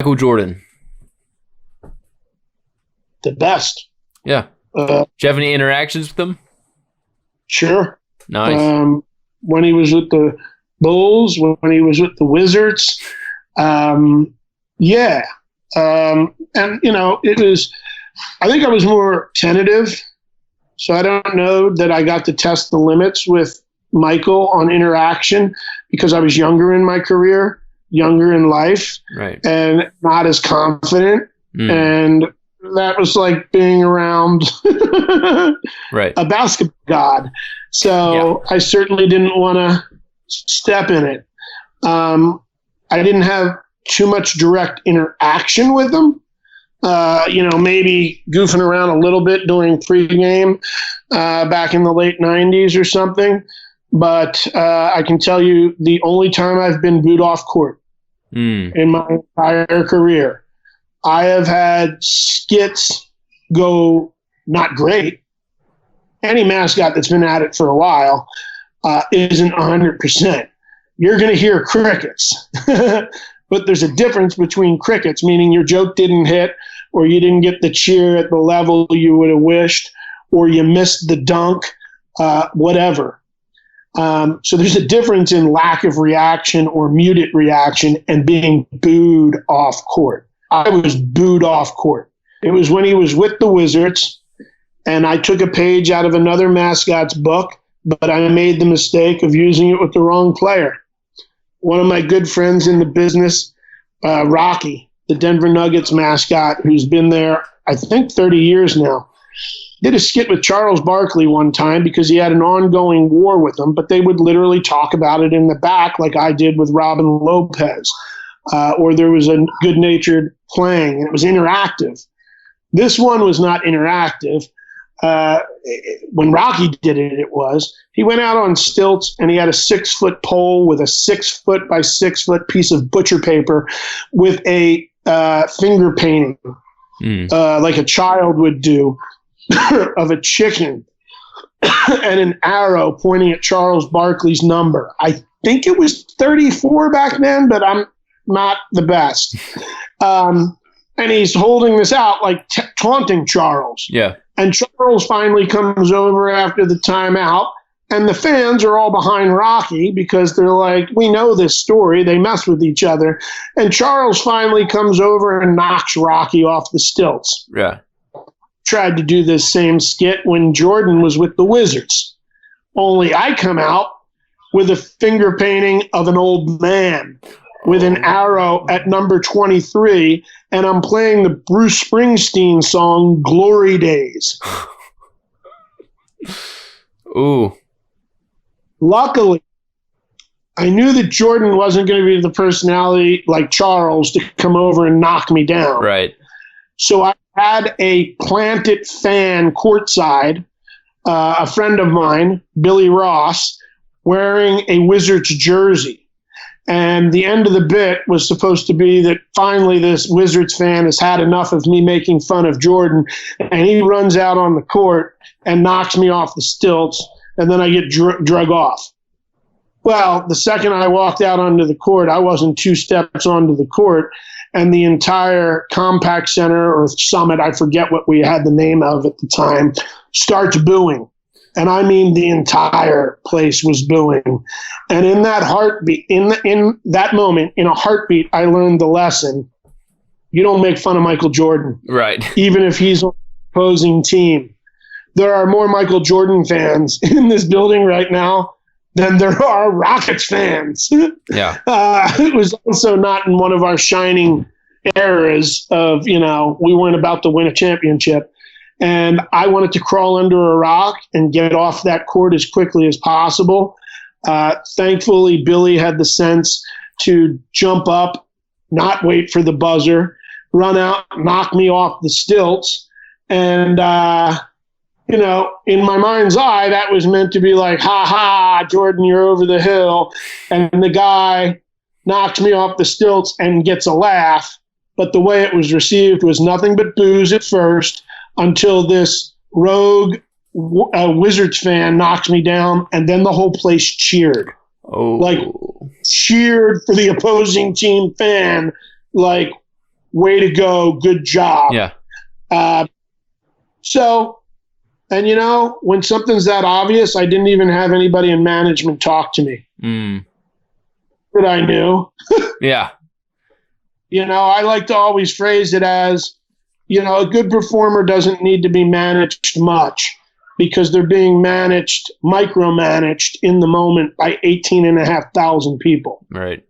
Michael Jordan. The best. Yeah. Do you have any interactions with him? Sure. Nice. When he was with the Bulls, when he was with the Wizards. Yeah. And, it was, I think I was more tentative. So I don't know that I got to test the limits with Michael on interaction because I was younger in my career, younger in life, right, and not as confident. And that was like being around right, a basketball god. So I certainly didn't want to step in it. I didn't have too much direct interaction with them. Maybe goofing around a little bit during pregame back in the late 90s or something. But I can tell you the only time I've been booed off court in my entire career. I have had skits go not great. Any mascot that's been at it for a while isn't 100%. You're going to hear crickets. But there's a difference between crickets, meaning your joke didn't hit, or you didn't get the cheer at the level you would have wished, or you missed the dunk, whatever. So there's a difference in lack of reaction or muted reaction and being booed off court. I was booed off court. It was when he was with the Wizards, and I took a page out of another mascot's book, but I made the mistake of using it with the wrong player. One of my good friends in the business, Rocky, the Denver Nuggets mascot, who's been there, I think, 30 years now, did a skit with Charles Barkley one time because he had an ongoing war with him, but they would literally talk about it in the back like I did with Robin Lopez, or there was a good-natured playing, and it was interactive. This one was not interactive. When Rocky did it, it was. He went out on stilts and he had a 6-foot pole with a 6-foot by 6-foot piece of butcher paper with a finger painting, like a child would do, of a chicken and an arrow pointing at Charles Barkley's number. I think it was 34 back then, but I'm not the best. And he's holding this out like taunting Charles. Yeah. And Charles finally comes over after the timeout, and the fans are all behind Rocky because they're like, we know this story. They mess with each other. And Charles finally comes over and knocks Rocky off the stilts. Yeah. Tried to do this same skit when Jordan was with the Wizards. Only I come out with a finger painting of an old man with an arrow at number 23, and I'm playing the Bruce Springsteen song Glory Days. Ooh. Luckily, I knew that Jordan wasn't going to be the personality like Charles to come over and knock me down. Right. So I had a planted fan courtside, a friend of mine, Billy Ross, wearing a Wizards jersey. And the end of the bit was supposed to be that finally this Wizards fan has had enough of me making fun of Jordan, and he runs out on the court and knocks me off the stilts, and then I get drug off. Well, the second I walked out onto the court, I wasn't 2 steps onto the court, and the entire Compact Center or Summit, I forget what we had the name of at the time, starts booing. And I mean the entire place was booing. And in that heartbeat, in that moment, in a heartbeat, I learned the lesson. You don't make fun of Michael Jordan. Right. Even if he's on the opposing team. There are more Michael Jordan fans in this building right now than there are Rockets fans. Yeah. It was also not in one of our shining eras of, we weren't about to win a championship. And I wanted to crawl under a rock and get off that court as quickly as possible. Thankfully, Billy had the sense to jump up, not wait for the buzzer, run out, knock me off the stilts. And, in my mind's eye, that was meant to be like, ha ha, Jordan, you're over the hill. And the guy knocks me off the stilts and gets a laugh. But the way it was received was nothing but boos at first, until this rogue Wizards fan knocks me down, and then the whole place cheered. Oh. Like, cheered for the opposing team fan, like, way to go, good job. Yeah. And when something's that obvious, I didn't even have anybody in management talk to me. That I knew. Yeah. I like to always phrase it as, a good performer doesn't need to be managed much because they're being micromanaged in the moment by 18,500 people. Right.